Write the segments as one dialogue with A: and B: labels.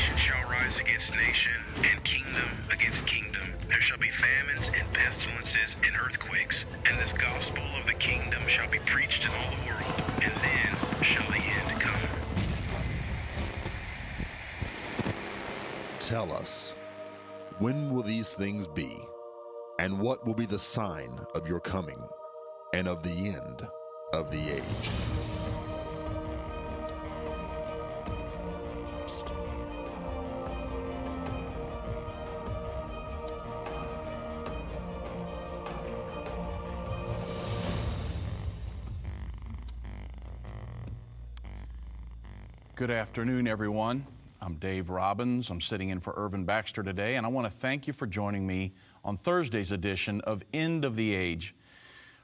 A: Nation shall rise against nation, and kingdom against kingdom. There shall be famines and pestilences and earthquakes, and this gospel of the kingdom shall be preached in all the world, and then shall the end come.
B: Tell us, when will these things be? And what will be the sign of your coming and of the end of the age?
C: Good afternoon, everyone. I'm Dave Robbins. I'm sitting in for Irvin Baxter today, and I want to thank you for joining me on Thursday's edition of End of the Age.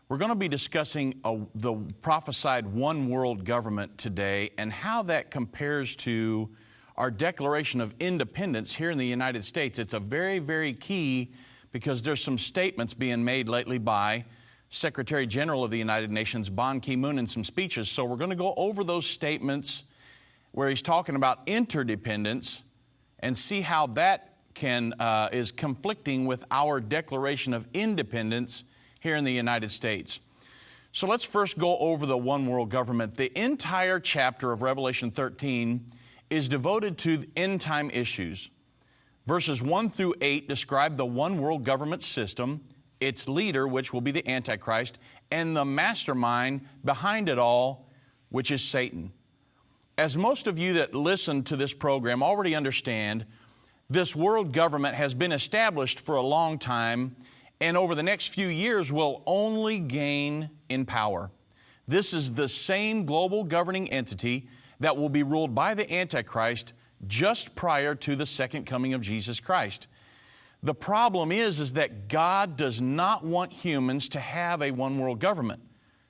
C: We're going to be discussing the prophesied one world government today and how that compares to our Declaration of Independence here in the United States. It's a very, very key because there's some statements being made lately by Secretary General of the United Nations, Ban Ki-moon, in some speeches. So we're going to go over those statements where he's talking about interdependence and see how that is conflicting with our Declaration of Independence here in the United States. So let's first go over the one world government. The entire chapter of Revelation 13 is devoted to end time issues. Verses 1 through 8 describe the one world government system, its leader, which will be the Antichrist, and the mastermind behind it all, which is Satan. As most of you that listen to this program already understand, this world government has been established for a long time and over the next few years will only gain in power. This is the same global governing entity that will be ruled by the Antichrist just prior to the second coming of Jesus Christ. The problem is that God does not want humans to have a one world government.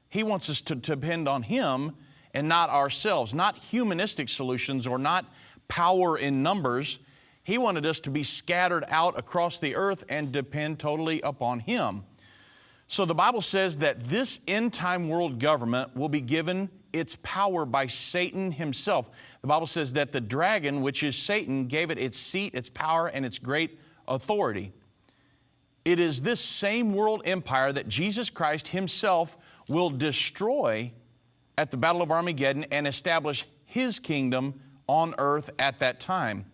C: He wants us to depend on Him and not ourselves, not humanistic solutions or not power in numbers. He wanted us to be scattered out across the earth and depend totally upon Him. So the Bible says that this end-time world government will be given its power by Satan himself. The Bible says that the dragon, which is Satan, gave it its seat, its power, and its great authority. It is this same world empire that Jesus Christ Himself will destroy at the Battle of Armageddon and establish His kingdom on earth at that time.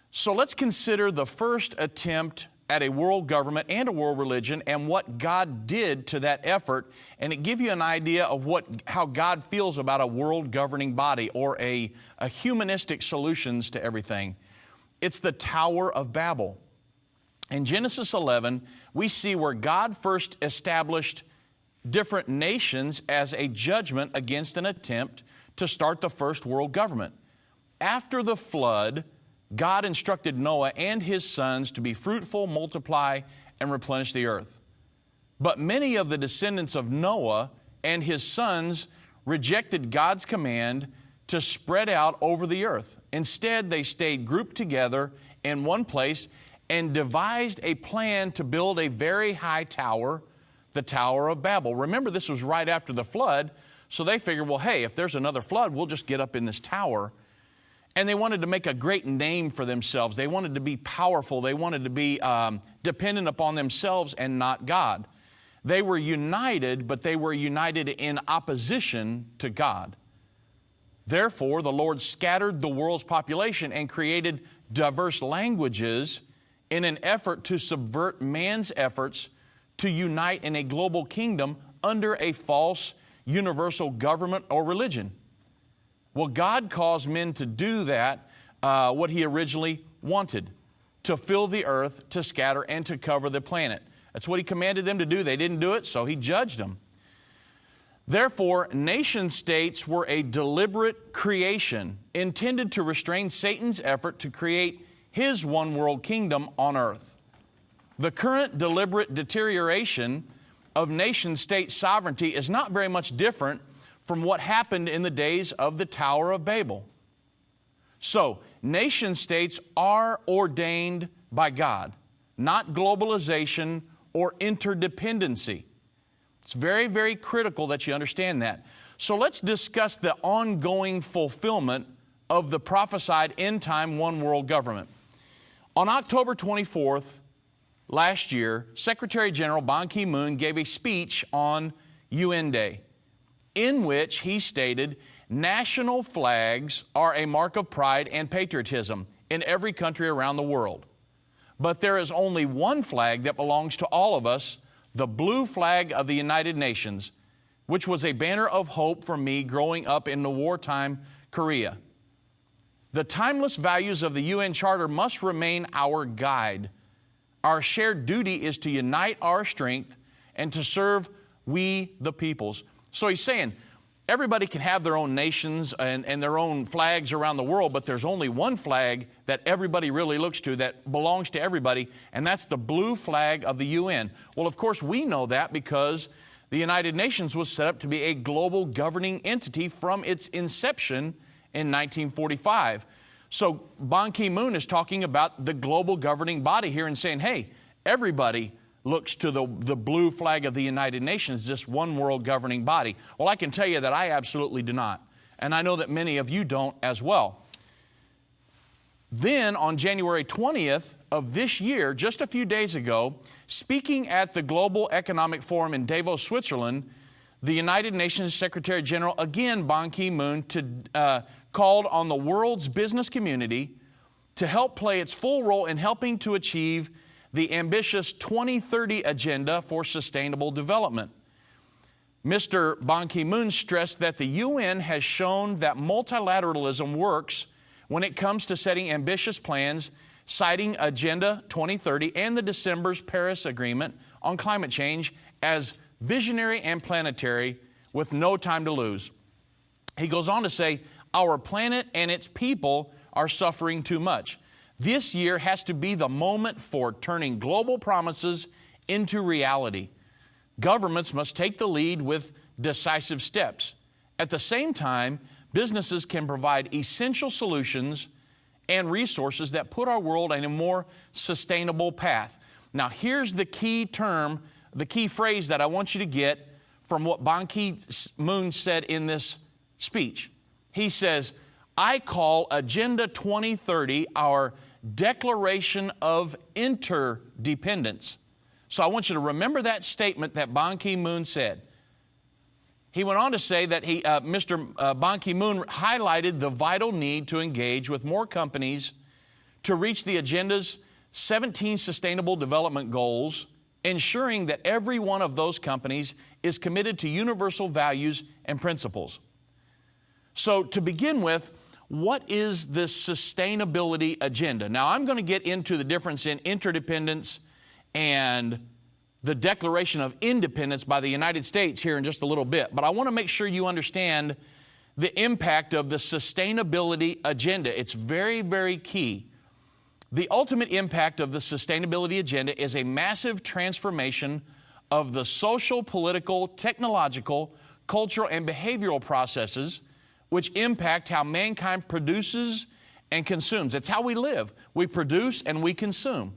C: So let's consider the first attempt at a world government and a world religion and what God did to that effort, and it gives you an idea of how God feels about a world governing body or a humanistic solutions to everything. It's the Tower of Babel. In Genesis 11, we see where God first established different nations as a judgment against an attempt to start the first world government. After the flood, God instructed Noah and his sons to be fruitful, multiply, and replenish the earth. But many of the descendants of Noah and his sons rejected God's command to spread out over the earth. Instead, they stayed grouped together in one place and devised a plan to build a very high tower, the Tower of Babel. Remember, this was right after the flood, so they figured, well, hey, if there's another flood, we'll just get up in this tower. And they wanted to make a great name for themselves. They wanted to be powerful. They wanted to be dependent upon themselves and not God. They were united, but they were united in opposition to God. Therefore, the Lord scattered the world's population and created diverse languages in an effort to subvert man's efforts to unite in a global kingdom under a false universal government or religion. Well, God caused men to do that, what He originally wanted, to fill the earth, to scatter, and to cover the planet. That's what He commanded them to do. They didn't do it, so He judged them. Therefore, nation states were a deliberate creation intended to restrain Satan's effort to create his one world kingdom on earth. The current deliberate deterioration of nation-state sovereignty is not very much different from what happened in the days of the Tower of Babel. So, nation-states are ordained by God, not globalization or interdependency. It's very, very critical that you understand that. So let's discuss the ongoing fulfillment of the prophesied end-time one-world government. On October 24th last year, Secretary General Ban Ki-moon gave a speech on UN Day in which he stated, national flags are a mark of pride and patriotism in every country around the world. But there is only one flag that belongs to all of us, the blue flag of the United Nations, which was a banner of hope for me growing up in the wartime Korea. The timeless values of the UN Charter must remain our guide. Our shared duty is to unite our strength and to serve we the peoples. So he's saying everybody can have their own nations and their own flags around the world, but there's only one flag that everybody really looks to that belongs to everybody, and that's the blue flag of the UN. Well, of course, we know that because the United Nations was set up to be a global governing entity from its inception in 1945. So Ban Ki-moon is talking about the global governing body here and saying, hey, everybody looks to the blue flag of the United Nations, this one world governing body. Well, I can tell you that I absolutely do not. And I know that many of you don't as well. Then on January 20th of this year, just a few days ago, speaking at the Global Economic Forum in Davos, Switzerland, the United Nations Secretary General, again Ban Ki-moon, called on the world's business community to help play its full role in helping to achieve the ambitious 2030 Agenda for Sustainable Development. Mr. Ban Ki-moon stressed that the UN has shown that multilateralism works when it comes to setting ambitious plans, citing Agenda 2030 and the December's Paris Agreement on climate change as visionary and planetary with no time to lose. He goes on to say, our planet and its people are suffering too much. This year has to be the moment for turning global promises into reality. Governments must take the lead with decisive steps. At the same time, businesses can provide essential solutions and resources that put our world on a more sustainable path. Now, here's the key term, the key phrase that I want you to get from what Ban Ki-moon said in this speech. He says, I call Agenda 2030 our declaration of interdependence. So I want you to remember that statement that Ban Ki-moon said. He went on to say that Mr. Ban Ki-moon highlighted the vital need to engage with more companies to reach the agenda's 17 Sustainable Development Goals, ensuring that every one of those companies is committed to universal values and principles. So to begin with, what is the sustainability agenda? Now, I'm going to get into the difference in interdependence and the Declaration of Independence by the United States here in just a little bit. But I want to make sure you understand the impact of the sustainability agenda. It's very, very key. The ultimate impact of the sustainability agenda is a massive transformation of the social, political, technological, cultural, and behavioral processes which impact how mankind produces and consumes. It's how we live. We produce and we consume.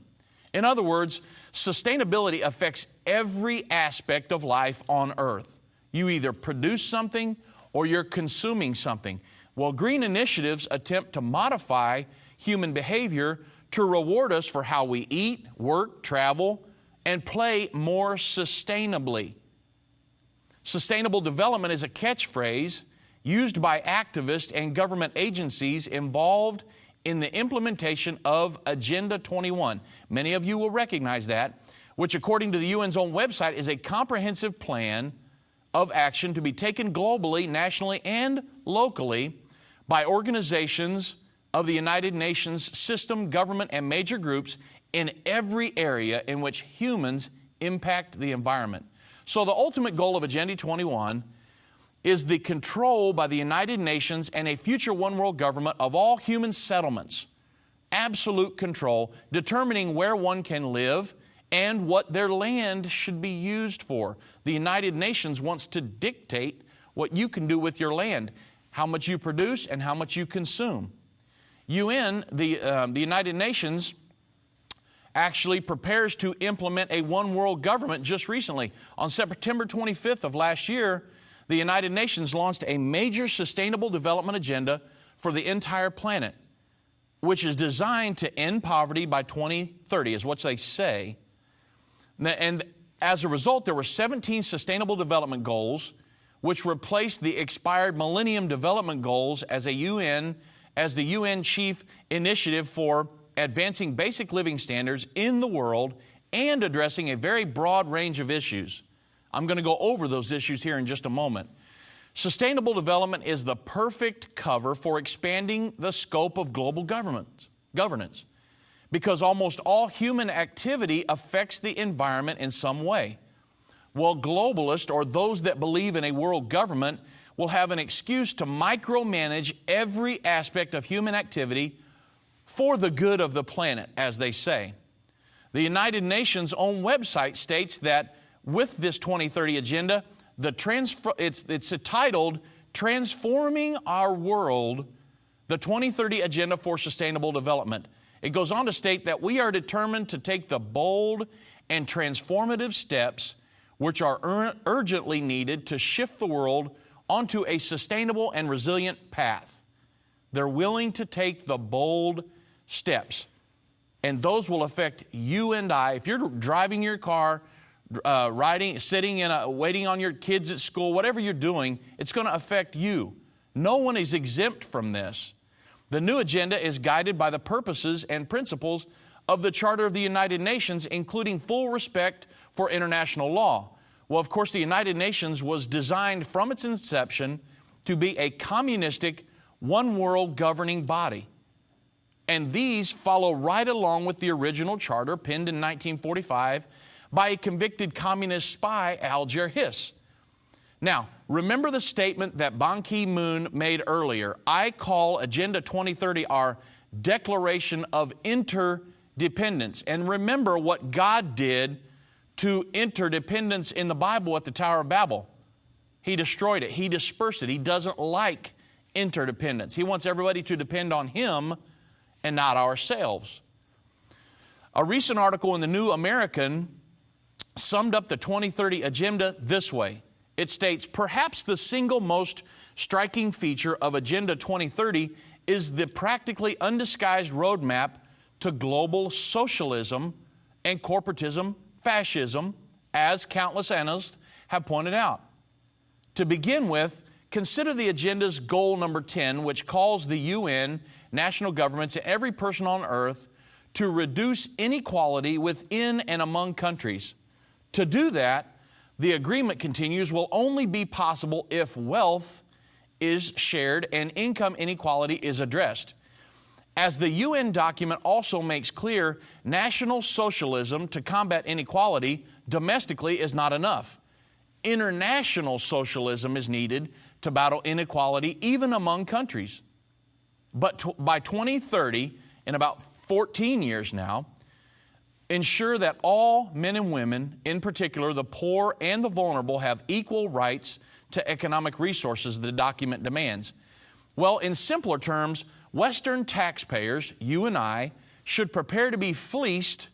C: In other words, sustainability affects every aspect of life on earth. You either produce something or you're consuming something. Well, green initiatives attempt to modify human behavior to reward us for how we eat, work, travel, and play more sustainably. Sustainable development is a catchphrase used by activists and government agencies involved in the implementation of Agenda 21. Many of you will recognize that, which according to the UN's own website is a comprehensive plan of action to be taken globally, nationally, and locally by organizations of the United Nations system, government, and major groups in every area in which humans impact the environment. So the ultimate goal of Agenda 21 is the control by the United Nations and a future one world government of all human settlements. Absolute control, determining where one can live and what their land should be used for. The United Nations wants to dictate what you can do with your land, how much you produce and how much you consume. The United Nations actually prepares to implement a one world government just recently. On September 25th of last year, the United Nations launched a major sustainable development agenda for the entire planet, which is designed to end poverty by 2030, is what they say. And as a result, there were 17 Sustainable Development Goals, which replaced the expired Millennium Development Goals as the UN chief initiative for advancing basic living standards in the world and addressing a very broad range of issues. I'm going to go over those issues here in just a moment. Sustainable development is the perfect cover for expanding the scope of global governance, because almost all human activity affects the environment in some way. Well, globalists, or those that believe in a world government, will have an excuse to micromanage every aspect of human activity for the good of the planet, as they say. The United Nations' own website states that with this 2030 agenda, it's titled Transforming Our World, the 2030 Agenda for Sustainable Development. It goes on to state that we are determined to take the bold and transformative steps which are urgently needed to shift the world onto a sustainable and resilient path. They're willing to take the bold steps, and those will affect you and I. If you're driving your car, riding, sitting waiting on your kids at school, whatever you're doing, it's going to affect you. No one is exempt from this. The new agenda is guided by the purposes and principles of the Charter of the United Nations, including full respect for international law. Well, of course, the United Nations was designed from its inception to be a communistic, one-world governing body. And these follow right along with the original charter penned in 1945 by a convicted communist spy, Alger Hiss. Now, remember the statement that Ban Ki-moon made earlier. I call Agenda 2030 our declaration of interdependence. And remember what God did to interdependence in the Bible at the Tower of Babel. He destroyed it. He dispersed it. He doesn't like interdependence. He wants everybody to depend on Him and not ourselves. A recent article in the New American summed up the 2030 agenda this way. It states, perhaps the single most striking feature of Agenda 2030 is the practically undisguised roadmap to global socialism and corporatism, fascism, as countless analysts have pointed out. To begin with, consider the agenda's goal number 10, which calls the UN, national governments, and every person on earth to reduce inequality within and among countries. To do that, the agreement continues, will only be possible if wealth is shared and income inequality is addressed. As the UN document also makes clear, national socialism to combat inequality domestically is not enough. International socialism is needed to battle inequality even among countries. But by 2030, in about 14 years now, ensure that all men and women, in particular the poor and the vulnerable, have equal rights to economic resources the document demands. Well, in simpler terms, Western taxpayers, you and I, should prepare to be fleeced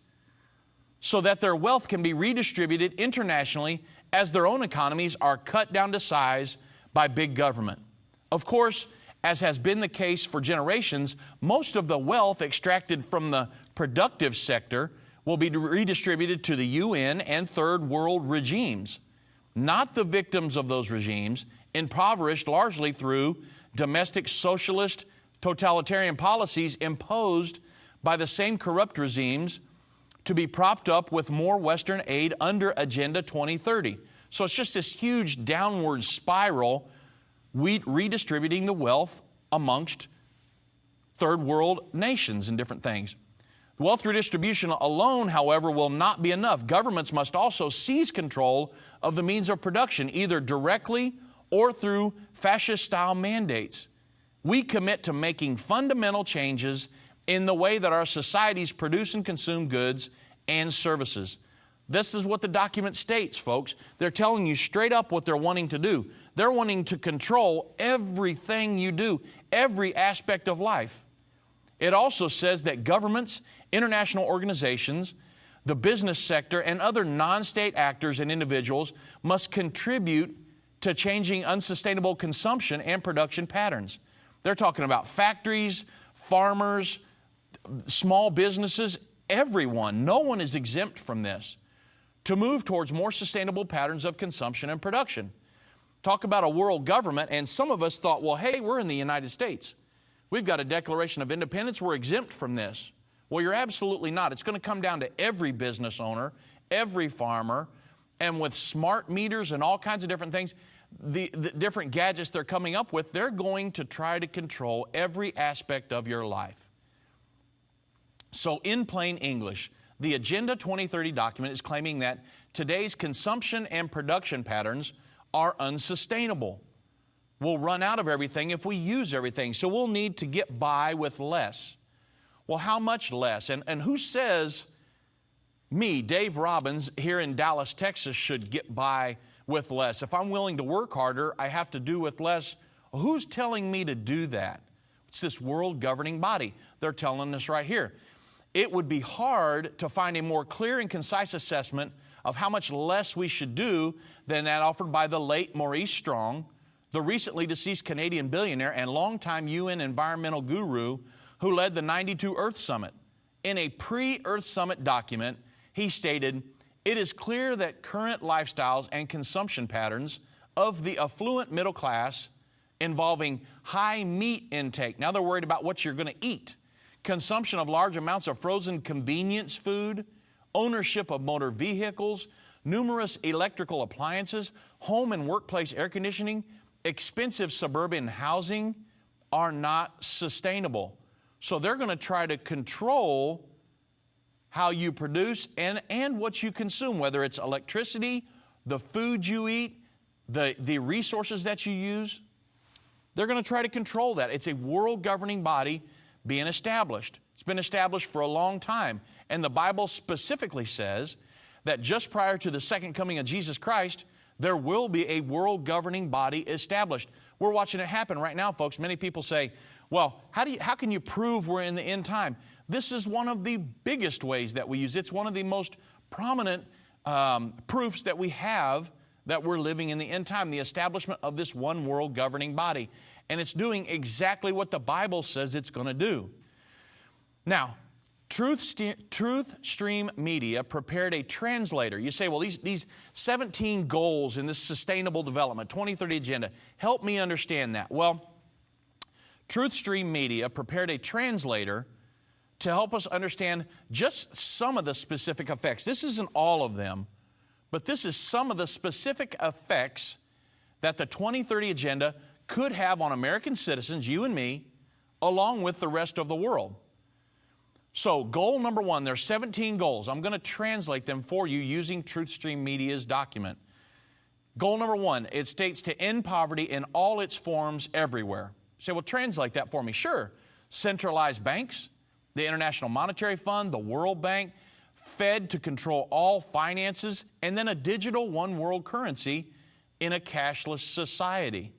C: so that their wealth can be redistributed internationally as their own economies are cut down to size by big government. Of course, as has been the case for generations, most of the wealth extracted from the productive sector will be redistributed to the UN and third world regimes, not the victims of those regimes, impoverished largely through domestic socialist totalitarian policies imposed by the same corrupt regimes to be propped up with more Western aid under Agenda 2030. So it's just this huge downward spiral, redistributing the wealth amongst third world nations and different things. Wealth redistribution alone, however, will not be enough. Governments must also seize control of the means of production, either directly or through fascist-style mandates. We commit to making fundamental changes in the way that our societies produce and consume goods and services. This is what the document states, folks. They're telling you straight up what they're wanting to do. They're wanting to control everything you do, every aspect of life. It also says that governments, international organizations, the business sector, and other non-state actors and individuals must contribute to changing unsustainable consumption and production patterns. They're talking about factories, farmers, small businesses, everyone. No one is exempt from this. To move towards more sustainable patterns of consumption and production. Talk about a world government, and some of us thought, well, hey, we're in the United States. We've got a Declaration of Independence. We're exempt from this. Well, you're absolutely not. It's going to come down to every business owner, every farmer, and with smart meters and all kinds of different things, the different gadgets they're coming up with, they're going to try to control every aspect of your life. So in plain English, the Agenda 2030 document is claiming that today's consumption and production patterns are unsustainable. We'll run out of everything if we use everything, so we'll need to get by with less. Well, how much less? And who says me, Dave Robbins, here in Dallas, Texas, should get by with less? If I'm willing to work harder, I have to do with less. Who's telling me to do that? It's this world governing body. They're telling us right here. It would be hard to find a more clear and concise assessment of how much less we should do than that offered by the late Maurice Strong, the recently deceased Canadian billionaire and longtime UN environmental guru who led the '92 Earth Summit. In a pre-Earth Summit document, he stated, "It is clear that current lifestyles and consumption patterns of the affluent middle class involving high meat intake," now they're worried about what you're going to eat, consumption of large amounts of frozen convenience food, ownership of motor vehicles, numerous electrical appliances, home and workplace air conditioning, expensive suburban housing are not sustainable. So they're going to try to control how you produce and what you consume, whether it's electricity, the food you eat, the resources that you use. They're going to try to control that. It's a world governing body being established. It's been established for a long time. And the Bible specifically says that just prior to the second coming of Jesus Christ, there will be a world governing body established. We're watching it happen right now, folks. Many people say, well, how can you prove we're in the end time? This is one of the biggest ways that we use. It's one of the most prominent proofs that we have that we're living in the end time, the establishment of this one world governing body. And it's doing exactly what the Bible says it's going to do. Now, TruthStream Media prepared a translator. You say, well, these 17 goals in this sustainable development, 2030 agenda, help me understand that. Well, TruthStream Media prepared a translator to help us understand just some of the specific effects. This isn't all of them, but this is some of the specific effects that the 2030 agenda could have on American citizens, you and me, along with the rest of the world. So goal number one, there's 17 goals. I'm going to translate them for you using TruthStream Media's document. Goal number one, it states to end poverty in all its forms everywhere. You say, well, translate that for me. Sure. Centralized banks, the International Monetary Fund, the World Bank, Fed to control all finances, and then a digital one world currency in a cashless society.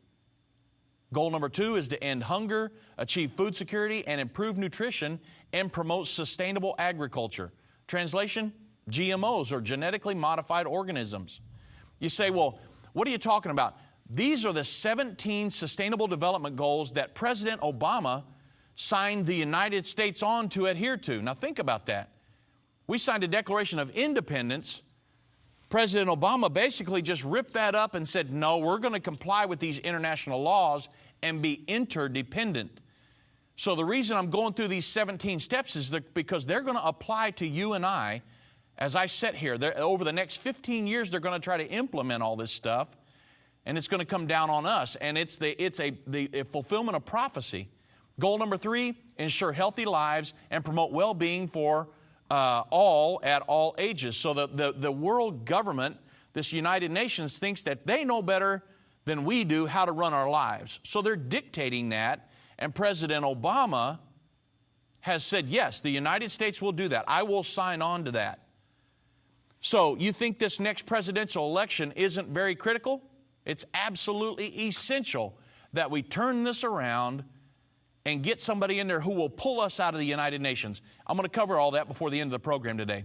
C: Goal number two is to end hunger, achieve food security, and improve nutrition, and promote sustainable agriculture. Translation, GMOs, or genetically modified organisms. You say, well, what are you talking about? These are the 17 Sustainable Development Goals that President Obama signed the United States on to adhere to. Now think about that. We signed a Declaration of Independence. President Obama basically just ripped that up and said, no, we're going to comply with these international laws and be interdependent. So the reason I'm going through these 17 steps is because they're going to apply to you and I as I sit here. Over the next 15 years, they're going to try to implement all this stuff, and it's going to come down on us. And it's the fulfillment of prophecy. Goal number three, ensure healthy lives and promote well-being for all at all ages. So the world government, this United Nations, thinks that they know better than we do how to run our lives. So they're dictating that, and President Obama has said, yes, the United States will do that. I will sign on to that. So you think this next presidential election isn't very critical? It's absolutely essential that we turn this around and get somebody in there who will pull us out of the United Nations. I'm going to cover all that before the end of the program today.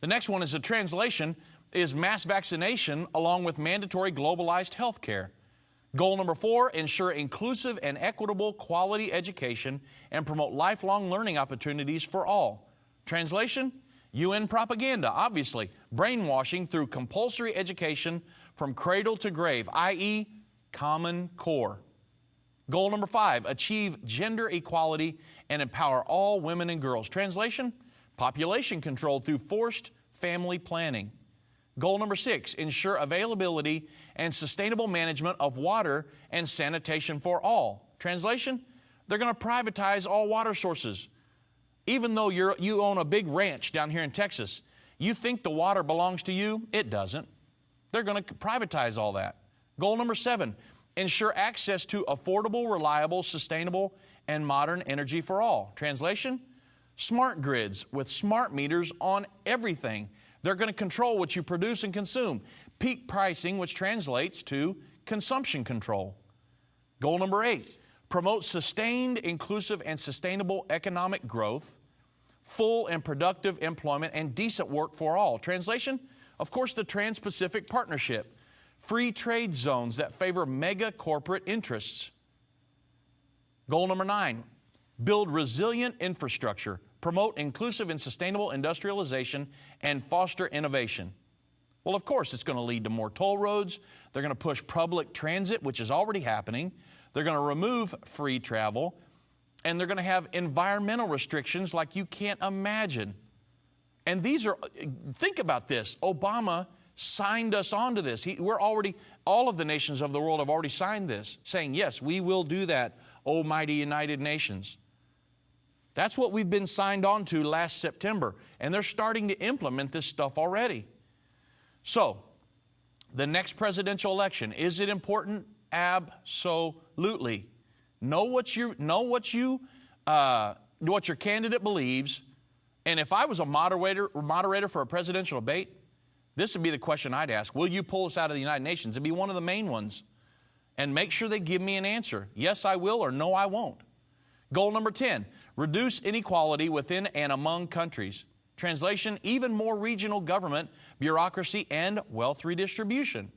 C: The next one is a translation, is mass vaccination along with mandatory globalized health care. Goal number 4, ensure inclusive and equitable quality education and promote lifelong learning opportunities for all. Translation, UN propaganda, obviously, brainwashing through compulsory education from cradle to grave, i.e., Common Core. Goal number 5, achieve gender equality and empower all women and girls. Translation, population control through forced family planning. Goal number 6, ensure availability and sustainable management of water and sanitation for all. Translation, they're going to privatize all water sources. Even though you own a big ranch down here in Texas, you think the water belongs to you? It doesn't. They're going to privatize all that. Goal number 7, ensure access to affordable, reliable, sustainable, and modern energy for all. Translation, smart grids with smart meters on everything. They're going to control what you produce and consume. Peak pricing, which translates to consumption control. Goal number 8, promote sustained, inclusive, and sustainable economic growth, full and productive employment, and decent work for all. Translation, of course, the Trans-Pacific Partnership. Free trade zones that favor mega corporate interests. Goal number 9, build resilient infrastructure, promote inclusive and sustainable industrialization, and foster innovation. Well, of course, it's going to lead to more toll roads. They're going to push public transit, which is already happening. They're going to remove free travel, and they're going to have environmental restrictions like you can't imagine. And these are, think about this, Obama signed us onto this. All of the nations of the world have already signed this, saying, yes, we will do that, O mighty United Nations. That's what we've been signed on to last September, and they're starting to implement this stuff already. So, the next presidential election, is it important? Absolutely. Know what your candidate believes, and if I was a moderator for a presidential debate, this would be the question I'd ask. Will you pull us out of the United Nations? It'd be one of the main ones. And make sure they give me an answer. Yes, I will, or no, I won't. Goal number 10, reduce inequality within and among countries. Translation, even more regional government, bureaucracy, and wealth redistribution.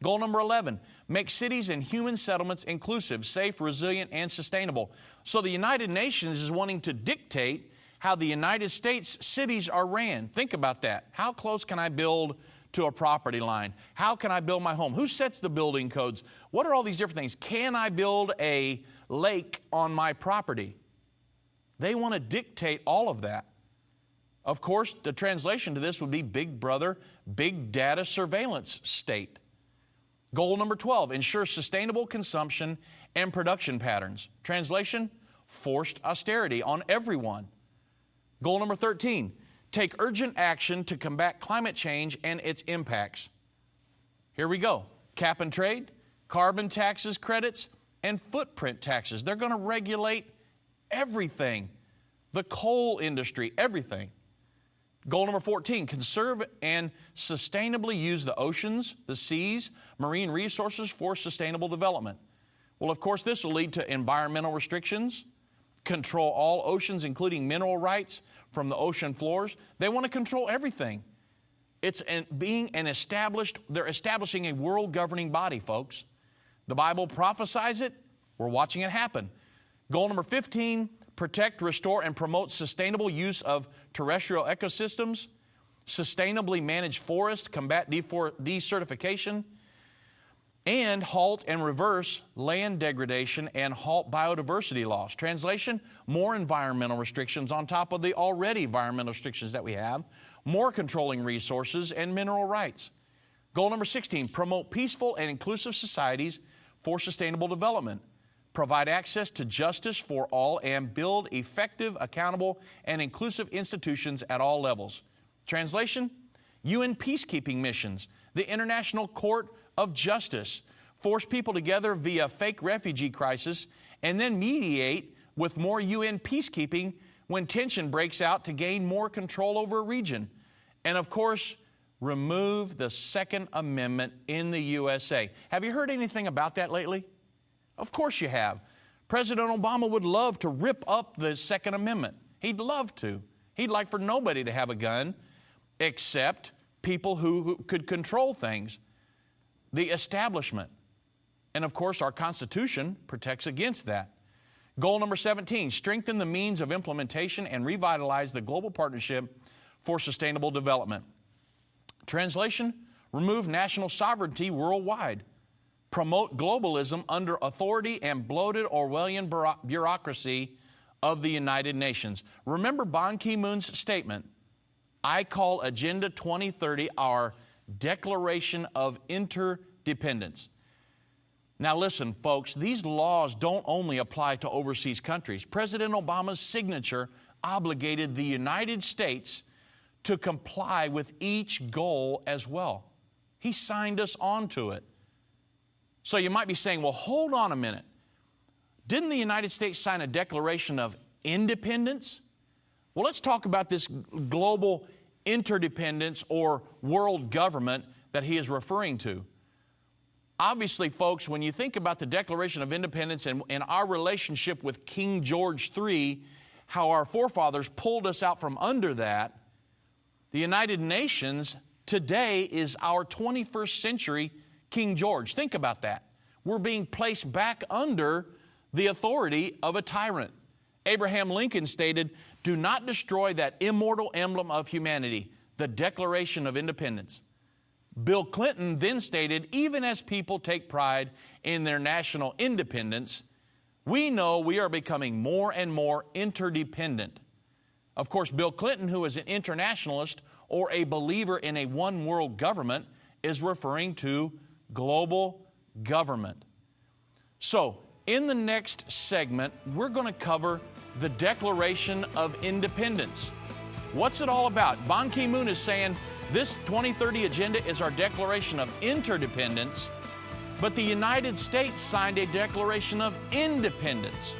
C: Goal number 11, make cities and human settlements inclusive, safe, resilient, and sustainable. So the United Nations is wanting to dictate how the United States cities are ran. Think about that. How close can I build to a property line? How can I build my home? Who sets the building codes? What are all these different things? Can I build a lake on my property? They want to dictate all of that. Of course, the translation to this would be Big Brother, Big Data Surveillance State. Goal number 12, ensure sustainable consumption and production patterns. Translation, forced austerity on everyone. Goal number 13, take urgent action to combat climate change and its impacts. Here we go. Cap and trade, carbon taxes, credits, and footprint taxes. They're going to regulate everything. The coal industry, everything. Goal number 14, conserve and sustainably use the oceans, the seas, marine resources for sustainable development. Well, of course, this will lead to environmental restrictions, control all oceans, including mineral rights from the ocean floors. They want to control everything. They're establishing a world governing body, folks. The Bible prophesies it. We're watching it happen. Goal number 15, protect, restore, and promote sustainable use of terrestrial ecosystems, sustainably manage forests, combat desertification, and halt and reverse land degradation and halt biodiversity loss. Translation, more environmental restrictions on top of the already environmental restrictions that we have, more controlling resources and mineral rights. Goal number 16, promote peaceful and inclusive societies for sustainable development. Provide access to justice for all and build effective, accountable, and inclusive institutions at all levels. Translation, UN peacekeeping missions, the International Court of Justice, force people together via fake refugee crisis, and then mediate with more UN peacekeeping when tension breaks out to gain more control over a region. And of course, remove the Second Amendment in the USA. Have you heard anything about that lately? Of course you have. President Obama would love to rip up the Second Amendment. He'd love to. He'd like for nobody to have a gun except people who could control things. The establishment. And of course, our Constitution protects against that. Goal number 17, strengthen the means of implementation and revitalize the global partnership for sustainable development. Translation, remove national sovereignty worldwide. Promote globalism under authority and bloated Orwellian bureaucracy of the United Nations. Remember Ban Ki-moon's statement, I call Agenda 2030 our Declaration of Interdependence. Now listen, folks, these laws don't only apply to overseas countries. President Obama's signature obligated the United States to comply with each goal as well. He signed us onto it. So you might be saying, well, hold on a minute. Didn't the United States sign a Declaration of Independence? Well, let's talk about this global interdependence or world government that he is referring to. Obviously, folks, when you think about the Declaration of Independence and our relationship with King George III, how our forefathers pulled us out from under that, the United Nations today is our 21st century King George. Think about that. We're being placed back under the authority of a tyrant. Abraham Lincoln stated, do not destroy that immortal emblem of humanity, the Declaration of Independence. Bill Clinton then stated, even as people take pride in their national independence, we know we are becoming more and more interdependent. Of course, Bill Clinton, who is an internationalist or a believer in a one world government, is referring to global government. So, in the next segment, we're going to cover the Declaration of Independence. What's it all about? Ban Ki-moon is saying this 2030 agenda is our Declaration of Interdependence, but the United States signed a Declaration of Independence.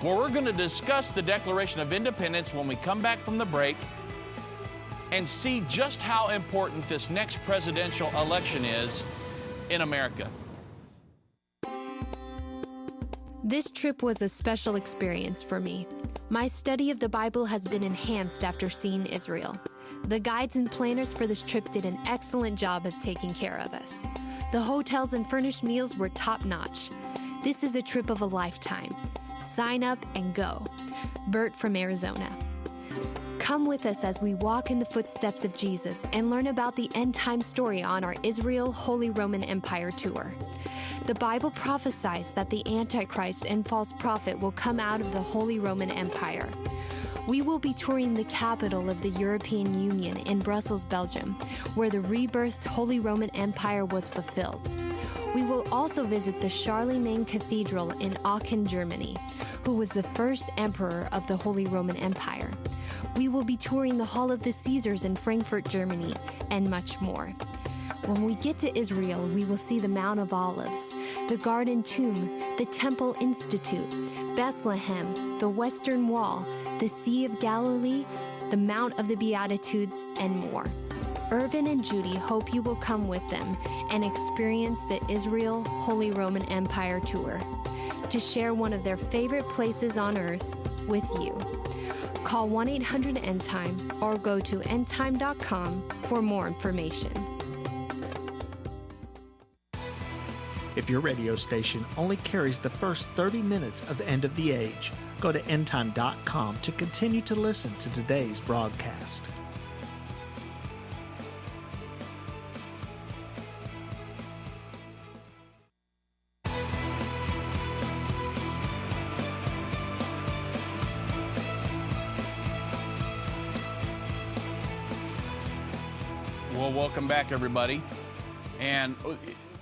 C: Well, we're going to discuss the Declaration of Independence when we come back from the break and see just how important this next presidential election is in America.
D: This trip was a special experience for me. My study of the Bible has been enhanced after seeing Israel. The guides and planners for this trip did an excellent job of taking care of us. The hotels and furnished meals were top-notch. This is a trip of a lifetime. Sign up and go. Bert from Arizona. Come with us as we walk in the footsteps of Jesus and learn about the end-time story on our Israel Holy Roman Empire tour. The Bible prophesies that the Antichrist and false prophet will come out of the Holy Roman Empire. We will be touring the capital of the European Union in Brussels, Belgium, where the rebirthed Holy Roman Empire was fulfilled. We will also visit the Charlemagne Cathedral in Aachen, Germany, who was the first emperor of the Holy Roman Empire. We will be touring the Hall of the Caesars in Frankfurt, Germany, and much more. When we get to Israel, we will see the Mount of Olives, the Garden Tomb, the Temple Institute, Bethlehem, the Western Wall, the Sea of Galilee, the Mount of the Beatitudes, and more. Irvin and Judy hope you will come with them and experience the Israel Holy Roman Empire tour to share one of their favorite places on earth with you. Call 1-800-ENDTIME or go to endtime.com for more information.
E: If your radio station only carries the first 30 minutes of End of the Age, go to endtime.com to continue to listen to today's broadcast.
C: Well, welcome back, everybody. And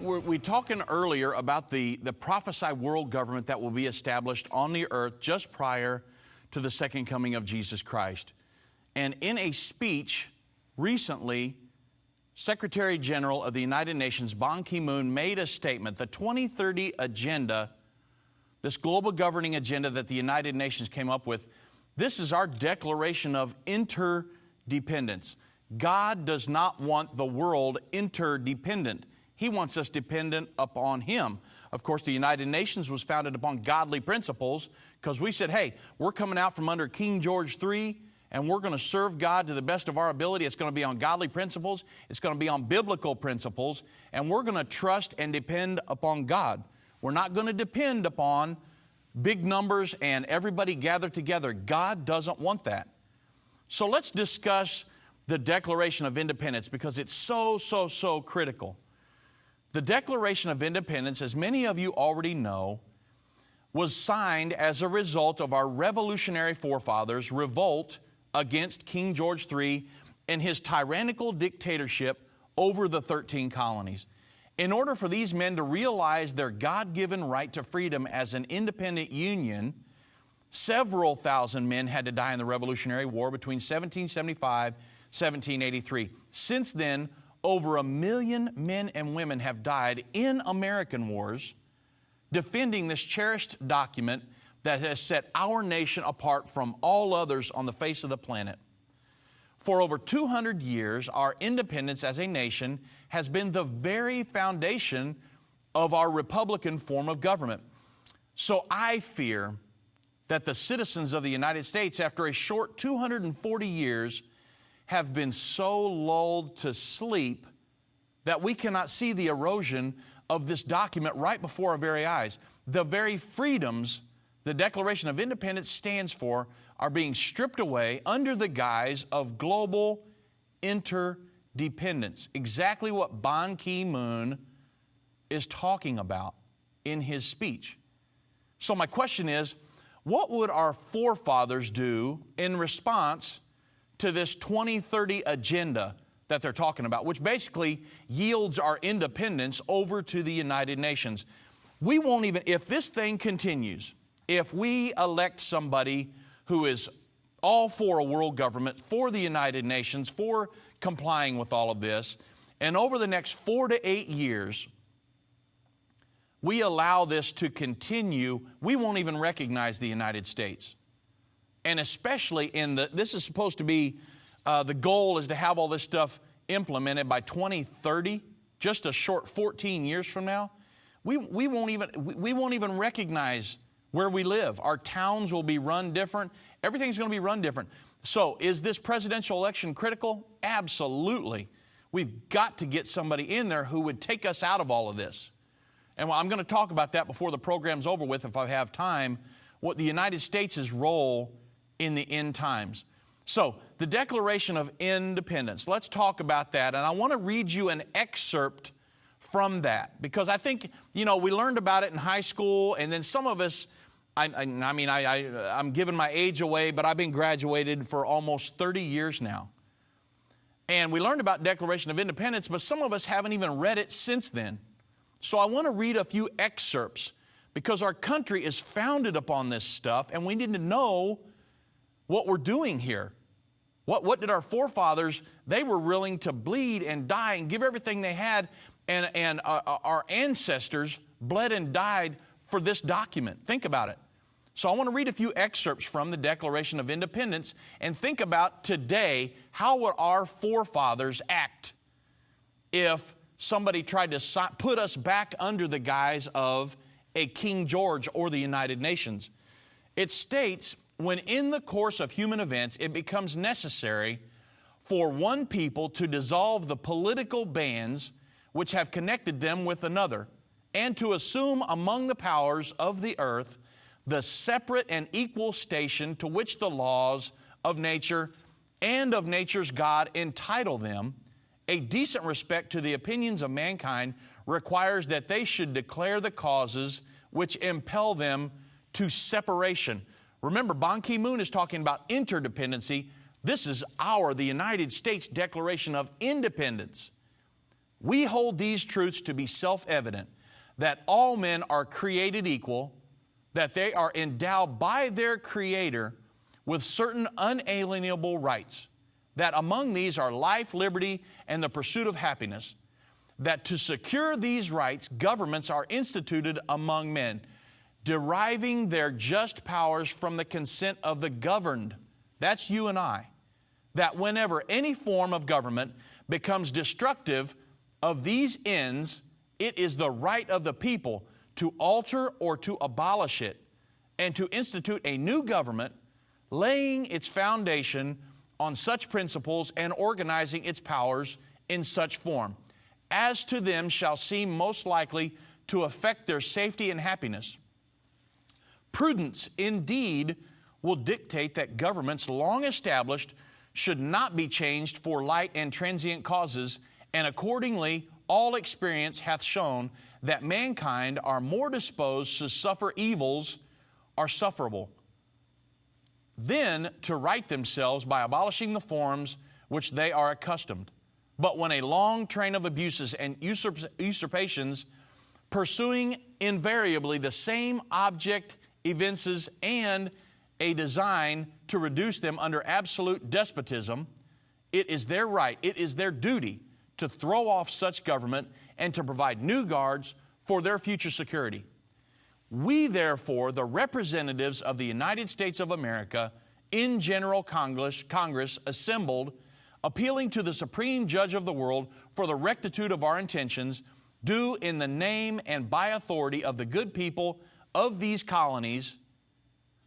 C: we talking earlier about the prophesied world government that will be established on the earth just prior to the second coming of Jesus Christ. And in a speech recently, Secretary General of the United Nations, Ban Ki-moon, made a statement. The 2030 agenda, this global governing agenda that the United Nations came up with, this is our declaration of interdependence. God does not want the world interdependent. He wants us dependent upon Him. Of course, the United Nations was founded upon godly principles because we said, hey, we're coming out from under King George III and we're going to serve God to the best of our ability. It's going to be on godly principles. It's going to be on biblical principles, and we're going to trust and depend upon God. We're not going to depend upon big numbers and everybody gathered together. God doesn't want that. So let's discuss the Declaration of Independence, because it's so critical. The Declaration of Independence, as many of you already know, was signed as a result of our revolutionary forefathers' revolt against King George III and his tyrannical dictatorship over the 13 colonies. In order for these men to realize their God-given right to freedom as an independent union, several thousand men had to die in the Revolutionary War between 1775 and 1783. Since then, over 1 million men and women have died in American wars defending this cherished document that has set our nation apart from all others on the face of the planet. For over 200 years, our independence as a nation has been the very foundation of our Republican form of government. So I fear that the citizens of the United States, after a short 240 years, have been so lulled to sleep that we cannot see the erosion of this document right before our very eyes. The very freedoms the Declaration of Independence stands for are being stripped away under the guise of global interdependence. Exactly what Ban Ki-moon is talking about in his speech. So my question is, what would our forefathers do in response to this 2030 agenda that they're talking about, which basically yields our independence over to the United Nations? We won't even, if this thing continues, if we elect somebody who is all for a world government, for the United Nations, for complying with all of this, and over the next 4 to 8 years, we allow this to continue, we won't even recognize the United States. And especially this is supposed to be, the goal is to have all this stuff implemented by 2030, just a short 14 years from now. We won't even recognize where we live. Our towns will be run different. Everything's going to be run different. So is this presidential election critical? Absolutely. We've got to get somebody in there who would take us out of all of this. And I'm going to talk about that before the program's over with, if I have time, what the United States' role in the end times. So, the Declaration of Independence, let's talk about that. And I want to read you an excerpt from that, because I think, we learned about it in high school, and then some of us, I'm giving my age away, but I've been graduated for almost 30 years now. And we learned about Declaration of Independence, but some of us haven't even read it since then. So I want to read a few excerpts, because our country is founded upon this stuff, and we need to know what we're doing here. What did our forefathers, they were willing to bleed and die and give everything they had, and our ancestors bled and died for this document. Think about it. So I want to read a few excerpts from the Declaration of Independence and think about today, how would our forefathers act if somebody tried to put us back under the guise of a King George or the United Nations. It states, when in the course of human events it becomes necessary for one people to dissolve the political bands which have connected them with another, and to assume among the powers of the earth the separate and equal station to which the laws of nature and of nature's God entitle them, a decent respect to the opinions of mankind requires that they should declare the causes which impel them to separation. Remember, Ban Ki-moon is talking about interdependency. This is the United States Declaration of Independence. We hold these truths to be self-evident, that all men are created equal, that they are endowed by their Creator with certain unalienable rights, that among these are life, liberty, and the pursuit of happiness, that to secure these rights, governments are instituted among men, deriving their just powers from the consent of the governed. That's you and I. That whenever any form of government becomes destructive of these ends, it is the right of the people to alter or to abolish it, and to institute a new government laying its foundation on such principles and organizing its powers in such form as to them shall seem most likely to affect their safety and happiness. Prudence, indeed, will dictate that governments long established should not be changed for light and transient causes, and accordingly all experience hath shown that mankind are more disposed to suffer evils are sufferable than to right themselves by abolishing the forms which they are accustomed. But when a long train of abuses and usurpations, pursuing invariably the same object evinces and a design to reduce them under absolute despotism, it is their right, it is their duty to throw off such government and to provide new guards for their future security. We, therefore, the representatives of the United States of America in General Congress assembled, appealing to the Supreme Judge of the world for the rectitude of our intentions, do in the name and by authority of the good people of these colonies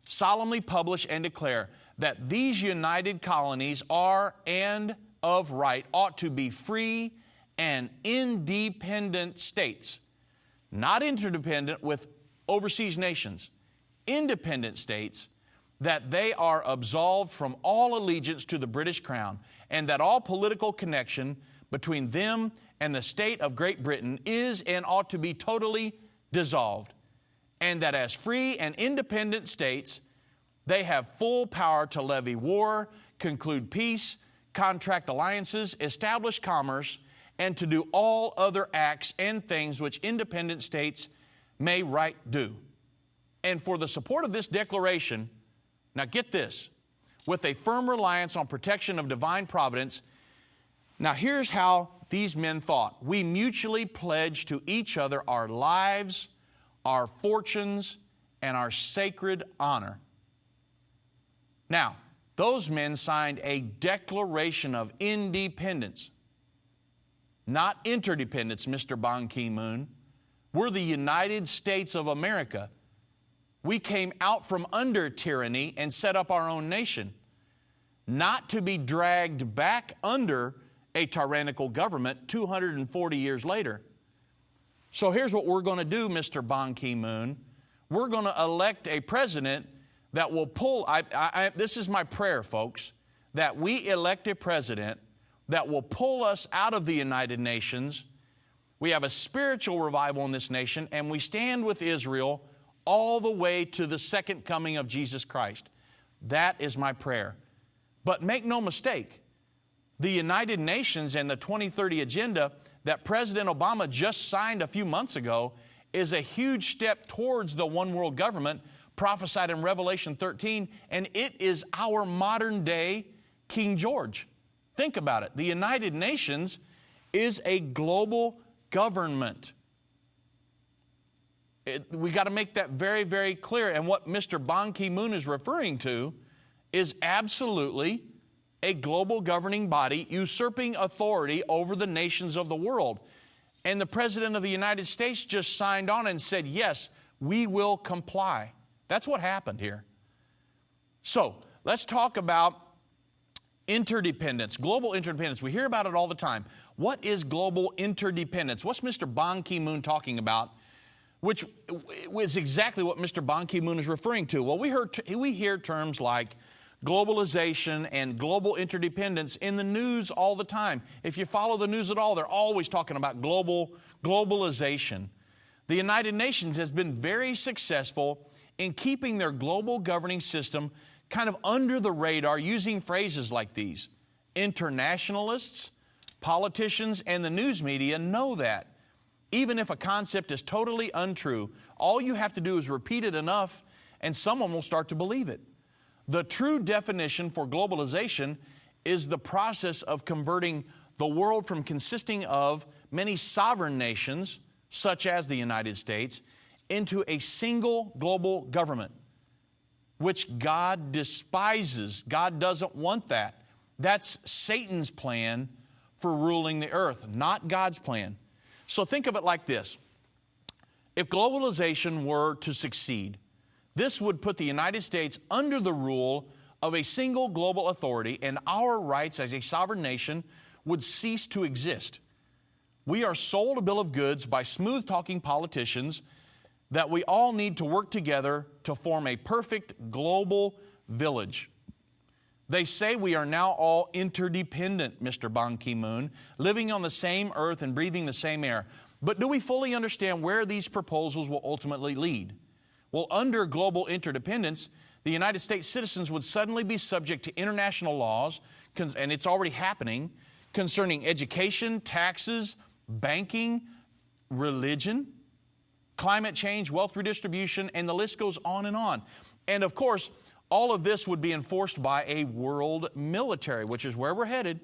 C: solemnly publish and declare that these united colonies are and of right ought to be free and independent states, not interdependent with overseas nations, independent states, that they are absolved from all allegiance to the British Crown, and that all political connection between them and the state of Great Britain is and ought to be totally dissolved, and that as free and independent states, they have full power to levy war, conclude peace, contract alliances, establish commerce, and to do all other acts and things which independent states may right do. And for the support of this declaration, now get this, with a firm reliance on protection of divine providence. Now here's how these men thought. We mutually pledge to each other our lives, our fortunes, and our sacred honor. Now, those men signed a declaration of independence, not interdependence, Mr. Ban Ki-moon. We're the United States of America. We came out from under tyranny and set up our own nation, not to be dragged back under a tyrannical government 240 years later. So here's what we're going to do, Mr. Ban Ki-moon. We're going to elect a president that will pull, this is my prayer, folks, that we elect a president that will pull us out of the United Nations. We have a spiritual revival in this nation, and we stand with Israel all the way to the second coming of Jesus Christ. That is my prayer. But make no mistake, the United Nations and the 2030 agenda that President Obama just signed a few months ago is a huge step towards the one world government prophesied in Revelation 13, and it is our modern day King George. Think about it. The United Nations is a global government. We got to make that very, very clear. And what Mr. Ban Ki-moon is referring to is absolutely a global governing body usurping authority over the nations of the world. And the President of the United States just signed on and said, yes, we will comply. That's what happened here. So let's talk about interdependence, global interdependence. We hear about it all the time. What is global interdependence? What's Mr. Ban Ki-moon talking about? Which is exactly what Mr. Ban Ki-moon is referring to. Well, we hear terms like globalization and global interdependence in the news all the time. If you follow the news at all, they're always talking about globalization. The United Nations has been very successful in keeping their global governing system kind of under the radar, using phrases like these. Internationalists, politicians, and the news media know that. Even if a concept is totally untrue, all you have to do is repeat it enough and someone will start to believe it. The true definition for globalization is the process of converting the world from consisting of many sovereign nations, such as the United States, into a single global government, which God despises. God doesn't want that. That's Satan's plan for ruling the earth, not God's plan. So think of it like this. If globalization were to succeed, this would put the United States under the rule of a single global authority, and our rights as a sovereign nation would cease to exist. We are sold a bill of goods by smooth-talking politicians that we all need to work together to form a perfect global village. They say we are now all interdependent, Mr. Ban Ki-moon, living on the same earth and breathing the same air. But do we fully understand where these proposals will ultimately lead? Well, under global interdependence, the United States citizens would suddenly be subject to international laws, and it's already happening, concerning education, taxes, banking, religion, climate change, wealth redistribution, and the list goes on and on. And of course, all of this would be enforced by a world military, which is where we're headed.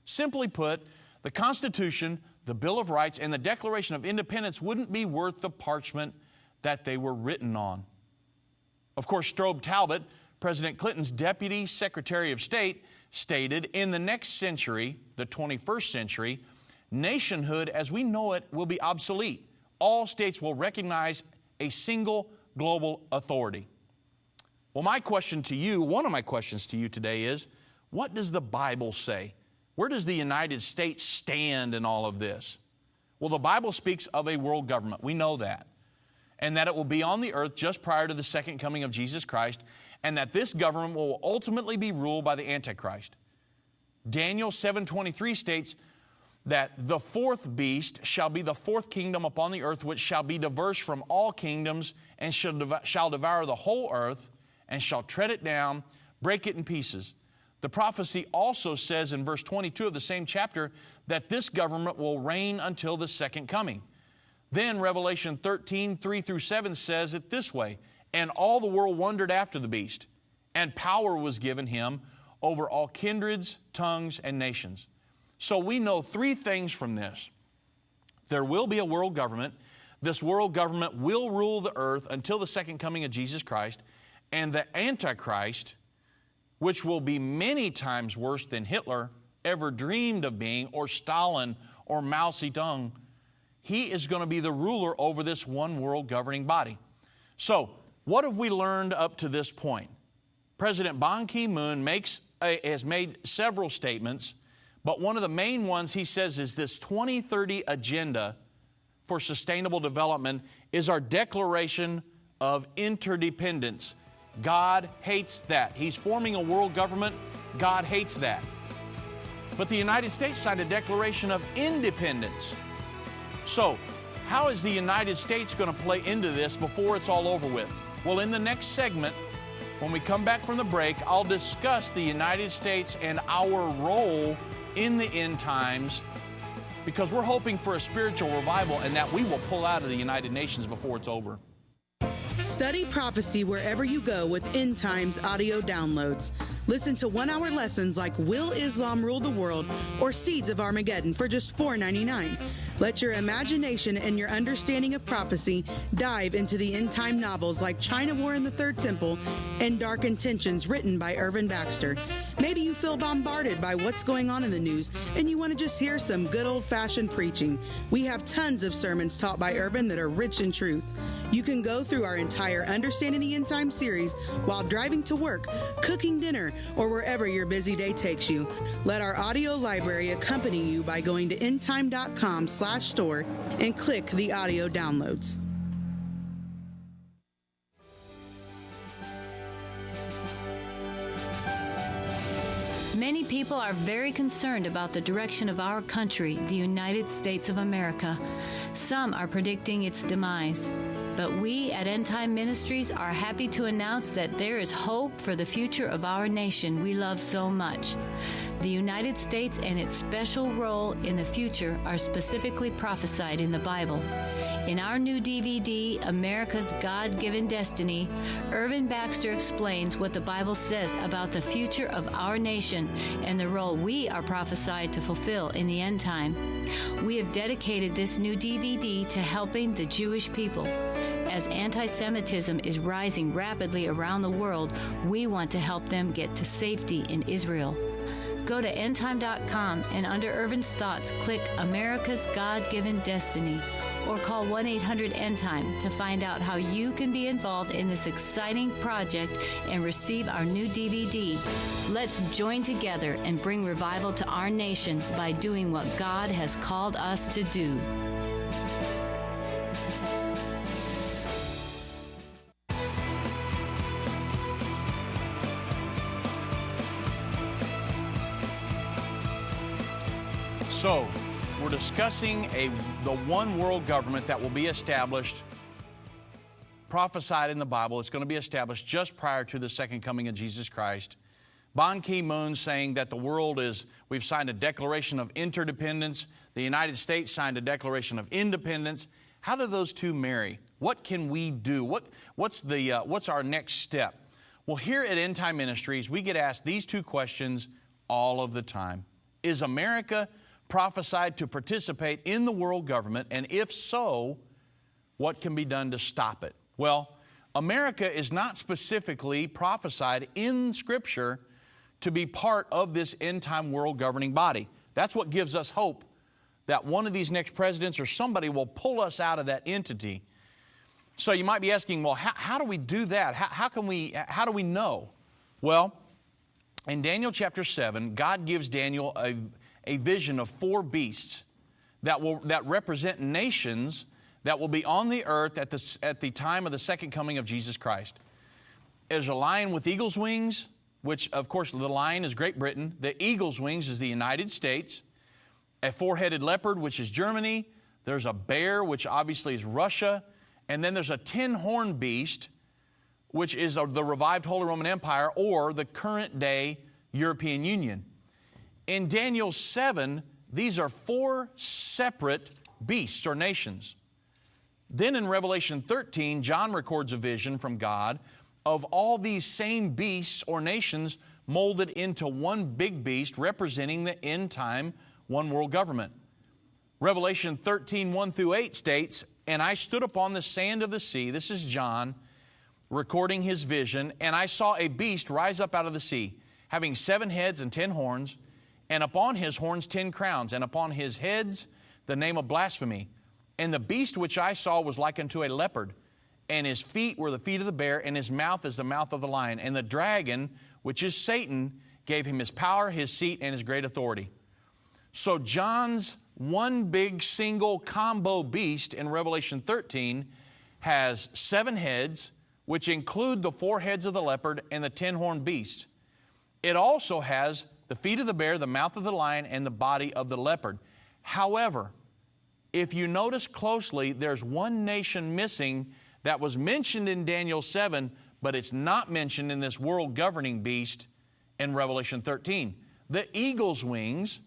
C: Simply put, the Constitution, the Bill of Rights, and the Declaration of Independence wouldn't be worth the parchment that they were written on. Of course, Strobe Talbott, President Clinton's Deputy Secretary of State, stated, in the next century, the 21st century, nationhood as we know it will be obsolete. All states will recognize a single global authority. Well, my question to you, one of my questions to you today is, what does the Bible say? Where does the United States stand in all of this? Well, the Bible speaks of a world government. We know that. And that it will be on the earth just prior to the second coming of Jesus Christ, and that this government will ultimately be ruled by the Antichrist. Daniel 7:23 states that the fourth beast shall be the fourth kingdom upon the earth, which shall be diverse from all kingdoms, and shall devour the whole earth, and shall tread it down, break it in pieces. The prophecy also says in verse 22 of the same chapter that this government will reign until the second coming. Then Revelation 13:3-7 says it this way, and all the world wondered after the beast, and power was given him over all kindreds, tongues, and nations. So we know three things from this. There will be a world government. This world government will rule the earth until the second coming of Jesus Christ, and the Antichrist, which will be many times worse than Hitler ever dreamed of being, or Stalin, or Mao Zedong, he is going to be the ruler over this one world governing body. So, what have we learned up to this point? President Ban Ki-moon has made several statements, but one of the main ones he says is this 2030 agenda for sustainable development is our declaration of interdependence. God hates that. He's forming a world government. God hates that. But the United States signed a declaration of independence. So, how is the United States going to play into this before it's all over with? Well, in the next segment, when we come back from the break, I'll discuss the United States and our role in the end times, because we're hoping for a spiritual revival and that we will pull out of the United Nations before it's over.
F: Study prophecy wherever you go with End Times audio downloads. Listen to 1-hour lessons like Will Islam Rule the World or Seeds of Armageddon for just $4.99. Let your imagination and your understanding of prophecy dive into the end-time novels like China War in the Third Temple and Dark Intentions written by Irvin Baxter. Maybe you feel bombarded by what's going on in the news and you want to just hear some good old-fashioned preaching. We have tons of sermons taught by Irvin that are rich in truth. You can go through our entire Understanding the End Time series while driving to work, cooking dinner, or wherever your busy day takes you. Let our audio library accompany you by going to endtime.com/store and click the audio downloads.
G: Many people are very concerned about the direction of our country, the United States of America. Some are predicting its demise. But we at Endtime Ministries are happy to announce that there is hope for the future of our nation we love so much. The United States and its special role in the future are specifically prophesied in the Bible. In our new DVD, America's God-Given Destiny, Irvin Baxter explains what the Bible says about the future of our nation and the role we are prophesied to fulfill in the end time. We have dedicated this new DVD to helping the Jewish people. As anti-Semitism is rising rapidly around the world, we want to help them get to safety in Israel. Go to endtime.com and under Irvin's Thoughts, click America's God-Given Destiny, or call 1-800-ENDTIME to find out how you can be involved in this exciting project and receive our new DVD. Let's join together and bring revival to our nation by doing what God has called us to do.
C: So, we're discussing the one world government that will be established, prophesied in the Bible. It's going to be established just prior to the second coming of Jesus Christ. Ban Ki-moon saying that the world we've signed a declaration of interdependence. The United States signed a declaration of independence. How do those two marry? What can we do? What's our next step? Well, here at Endtime Ministries, we get asked these two questions all of the time. Is America prophesied to participate in the world government? And if so, what can be done to stop it? Well, America is not specifically prophesied in Scripture to be part of this end-time world governing body. That's what gives us hope that one of these next presidents or somebody will pull us out of that entity. So you might be asking, well, how do we do that? How do we know? Well, in Daniel chapter 7, God gives Daniel a vision of 4 beasts that represent nations that will be on the earth at the time of the second coming of Jesus Christ. There's a lion with eagle's wings, which of course the lion is Great Britain. The eagle's wings is the United States. A 4-headed leopard, which is Germany. There's a bear, which obviously is Russia. And then there's a 10-horned beast, which is the revived Holy Roman Empire or the current day European Union. In Daniel 7, these are 4 separate beasts or nations. Then in Revelation 13, John records a vision from God of all these same beasts or nations molded into one big beast representing the end time one world government. Revelation 13, 1 through 8 states, "And I stood upon the sand of the sea," this is John recording his vision, "and I saw a beast rise up out of the sea, having 7 heads and 10 horns, and upon his horns 10 crowns, and upon his heads the name of blasphemy. And the beast which I saw was like unto a leopard, and his feet were the feet of the bear, and his mouth is the mouth of the lion. And the dragon, which is Satan, gave him his power, his seat, and his great authority." So John's one big single combo beast in Revelation 13 has 7 heads, which include the 4 heads of the leopard and the 10-horned beast. It also has the feet of the bear, the mouth of the lion, and the body of the leopard. However, if you notice closely, there's one nation missing that was mentioned in Daniel 7, but it's not mentioned in this world governing beast in Revelation 13. The eagle's wings,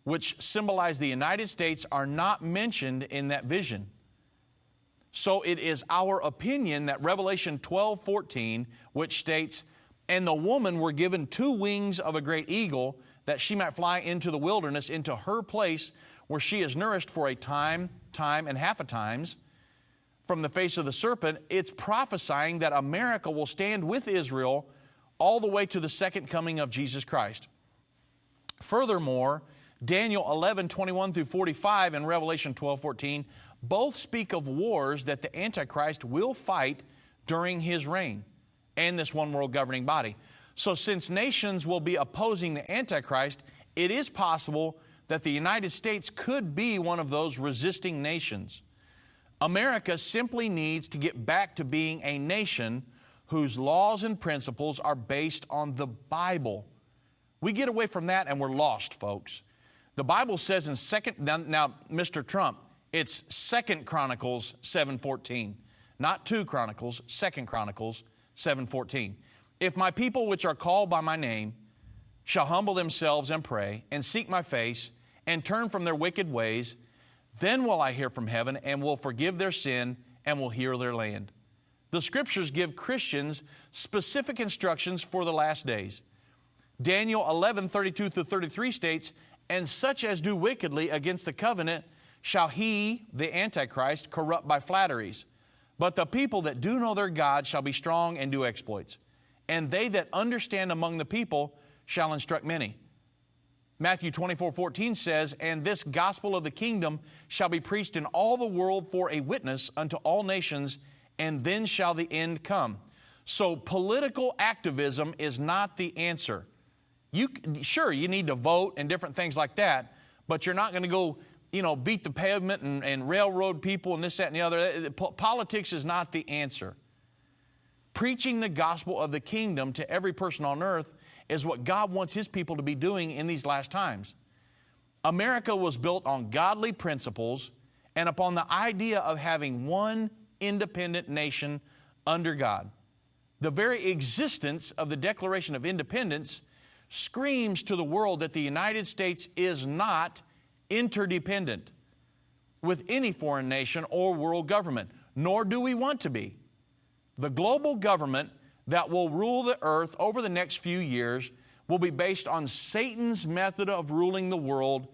C: which symbolize the United States, are not mentioned in that vision. So it is our opinion that Revelation 12:14, which states, "And the woman were given 2 wings of a great eagle, that she might fly into the wilderness, into her place where she is nourished for a time, and half a times, from the face of the serpent," it's prophesying that America will stand with Israel all the way to the second coming of Jesus Christ. Furthermore, Daniel 11:21 through 45 and Revelation 12:14 both speak of wars that the Antichrist will fight during his reign and this one world governing body. So since nations will be opposing the Antichrist, it is possible that the United States could be one of those resisting nations. America simply needs to get back to being a nation whose laws and principles are based on the Bible. We get away from that and we're lost, folks. The Bible says in now Mr. Trump, it's 2 Chronicles 7:14, not 2 Chronicles, 2 Chronicles 7:14. "If my people which are called by my name shall humble themselves and pray and seek my face and turn from their wicked ways, then will I hear from heaven and will forgive their sin and will heal their land." The Scriptures give Christians specific instructions for the last days. Daniel 11:32 through 33 states, "And such as do wickedly against the covenant shall he," the Antichrist, "corrupt by flatteries. But the people that do know their God shall be strong and do exploits. And they that understand among the people shall instruct many." Matthew 24:14 says, "And this gospel of the kingdom shall be preached in all the world for a witness unto all nations, and then shall the end come." So political activism is not the answer. Sure, you need to vote and different things like that, but you're not going to go, beat the pavement and railroad people and this, that, and the other. Politics is not the answer. Preaching the gospel of the kingdom to every person on earth is what God wants His people to be doing in these last times. America was built on godly principles and upon the idea of having one independent nation under God. The very existence of the Declaration of Independence screams to the world that the United States is not interdependent with any foreign nation or world government, nor do we want to be. The global government that will rule the earth over the next few years will be based on Satan's method of ruling the world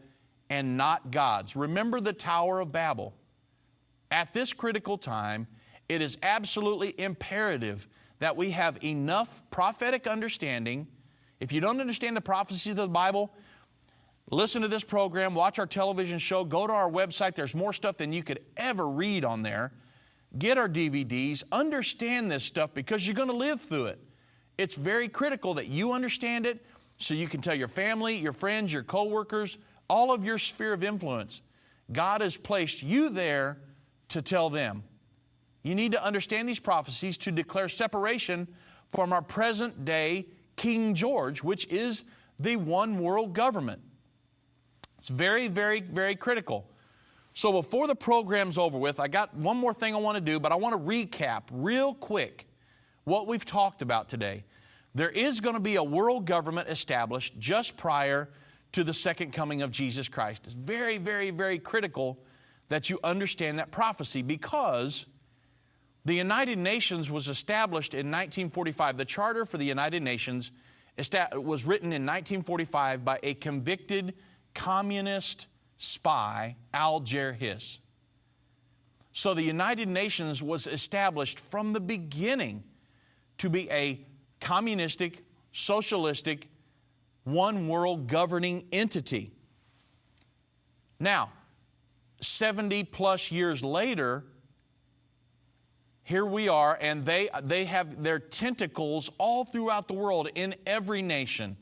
C: and not God's. Remember the Tower of Babel. At this critical time, it is absolutely imperative that we have enough prophetic understanding. If you don't understand the prophecies of the Bible, listen to this program, watch our television show, go to our website. There's more stuff than you could ever read on there. Get our DVDs, understand this stuff because you're going to live through it. It's very critical that you understand it so you can tell your family, your friends, your co-workers, all of your sphere of influence. God has placed you there to tell them. You need to understand these prophecies to declare separation from our present day King George, which is the one world government. It's very, very, very critical. So before the program's over with, I got one more thing I want to do, but I want to recap real quick what we've talked about today. There is going to be a world government established just prior to the second coming of Jesus Christ. It's very, very, very critical that you understand that prophecy because the United Nations was established in 1945. The Charter for the United Nations was written in 1945 by a convicted communist spy, Alger Hiss. So the United Nations was established from the beginning to be a communistic, socialistic, one world governing entity. Now, 70 plus years later, here we are, and they have their tentacles all throughout the world in every nation.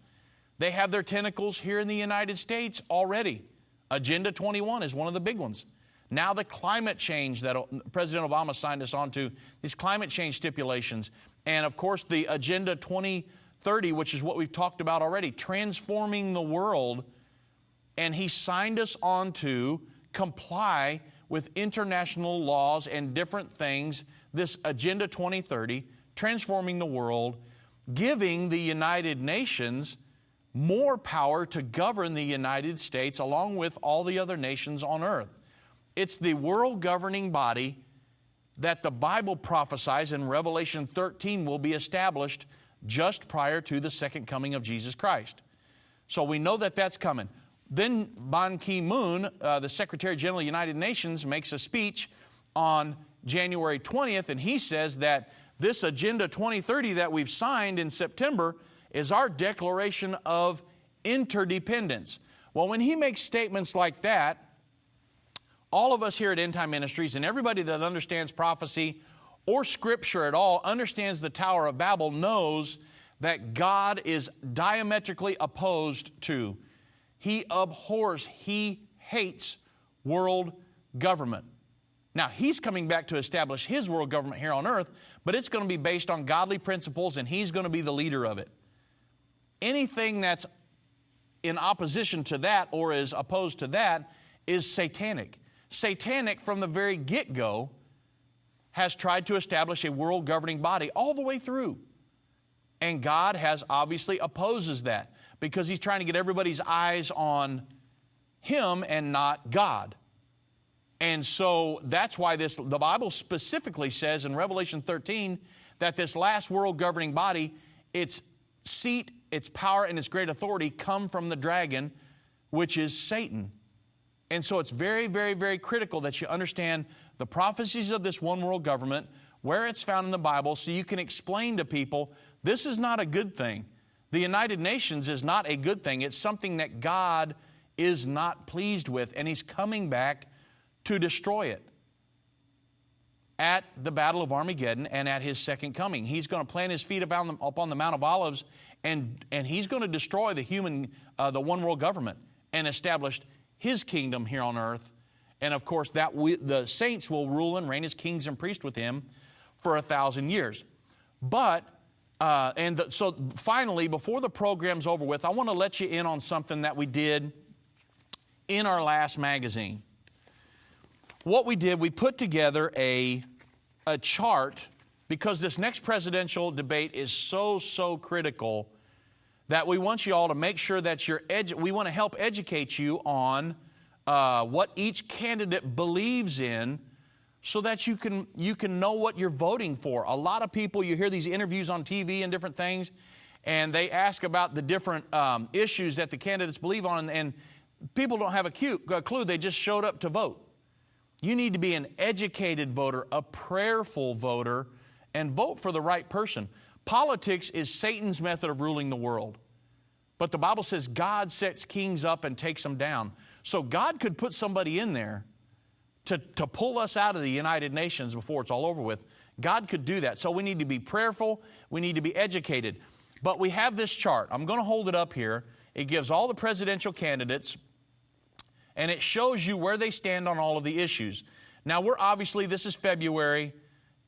C: They have their tentacles here in the United States already. Agenda 21 is one of the big ones. Now the climate change that President Obama signed us on to, these climate change stipulations. And of course the Agenda 2030, which is what we've talked about already, transforming the world. And he signed us on to comply with international laws and different things. This Agenda 2030, transforming the world, giving the United Nations more power to govern the United States along with all the other nations on earth. It's the world governing body that the Bible prophesies in Revelation 13 will be established just prior to the second coming of Jesus Christ. So we know that that's coming. Then Ban Ki-moon, the Secretary General of the United Nations, makes a speech on January 20th, and he says that this Agenda 2030 that we've signed in September is our declaration of interdependence. Well, when he makes statements like that, all of us here at Endtime Ministries and everybody that understands prophecy or Scripture at all understands the Tower of Babel knows that God is diametrically opposed to. He abhors, He hates world government. Now, He's coming back to establish His world government here on earth, but it's going to be based on godly principles, and He's going to be the leader of it. Anything that's in opposition to that or is opposed to that is satanic. Satanic, from the very get-go, has tried to establish a world governing body all the way through. And God has obviously opposes that because He's trying to get everybody's eyes on Him and not God. And so that's why the Bible specifically says in Revelation 13 that this last world governing body, its seat, its power, and its great authority come from the dragon, which is Satan. And so it's very, very, very critical that you understand the prophecies of this one world government, where it's found in the Bible, so you can explain to people, this is not a good thing. The United Nations is not a good thing. It's something that God is not pleased with, and He's coming back to destroy it at the Battle of Armageddon and at His second coming. He's going to plant His feet upon the Mount of Olives, and He's going to destroy the one world government and establish His kingdom here on earth. And of course, the saints will rule and reign as kings and priests with Him for 1,000 years. But, so finally, before the program's over with, I want to let you in on something that we did in our last magazine. What we did, we put together a chart, because this next presidential debate is so critical that we want you all to make sure that we want to help educate you on what each candidate believes in, so that you can know what you're voting for. A lot of people, you hear these interviews on TV and different things, and they ask about the different issues that the candidates believe on, and people don't have a clue. They just showed up to vote. You need to be an educated voter, a prayerful voter, and vote for the right person. Politics is Satan's method of ruling the world. But the Bible says God sets kings up and takes them down. So God could put somebody in there to pull us out of the United Nations before it's all over with. God could do that. So we need to be prayerful. We need to be educated. But we have this chart. I'm going to hold it up here. It gives all the presidential candidates, and it shows you where they stand on all of the issues. Now, this is February,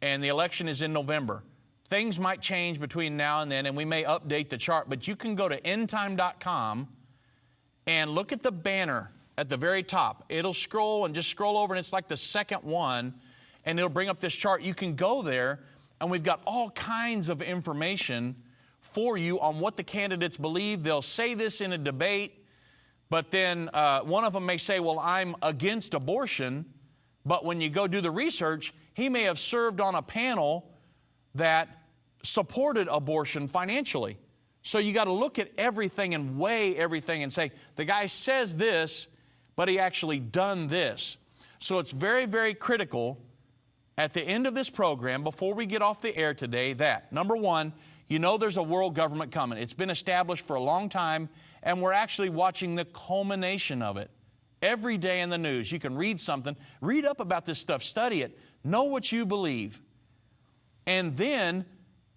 C: and the election is in November. Things might change between now and then, and we may update the chart, but you can go to endtime.com and look at the banner at the very top. It'll scroll and just scroll over, and it's like the second one, and it'll bring up this chart. You can go there, and we've got all kinds of information for you on what the candidates believe. They'll say this in a debate, but then one of them may say, well, I'm against abortion, but when you go do the research, he may have served on a panel that supported abortion financially. So you got to look at everything and weigh everything and say, the guy says this, but he actually done this. So it's very, very critical at the end of this program, before we get off the air today, that, number one, you know there's a world government coming. It's been established for a long time, and we're actually watching the culmination of it every day in the news. You can read something, read up about this stuff, study it, know what you believe, and then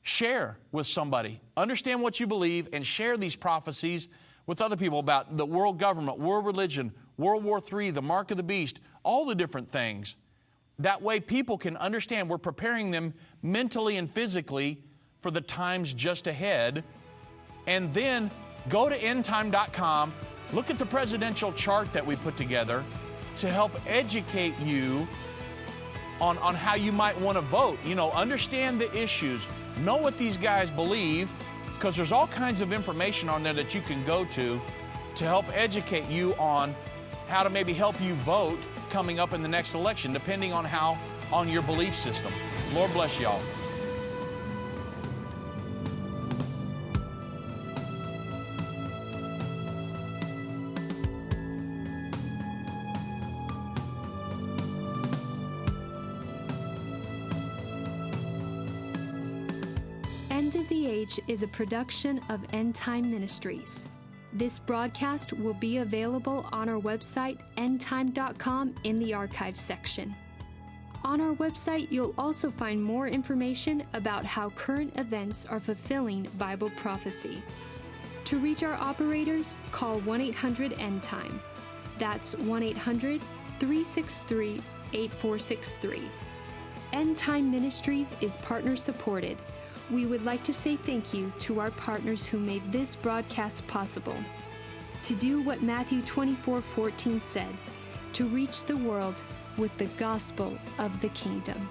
C: share with somebody. Understand what you believe and share these prophecies with other people about the world government, world religion, World War III, the mark of the beast, all the different things. That way people can understand. We're preparing them mentally and physically for the times just ahead. And then go to endtime.com, look at the presidential chart that we put together to help educate you on how you might want to vote. You know, understand the issues, know what these guys believe, because there's all kinds of information on there that you can go to help educate you on how to maybe help you vote coming up in the next election, depending on your belief system. Lord bless y'all.
D: End of the Age is a production of Endtime Ministries. This broadcast will be available on our website, endtime.com, in the archives section. On our website, you'll also find more information about how current events are fulfilling Bible prophecy. To reach our operators, call 1-800-ENDTIME. That's 1-800-363-8463. Endtime Ministries is partner supported. We would like to say thank you to our partners who made this broadcast possible. To do what Matthew 24:14 said, to reach the world with the gospel of the kingdom.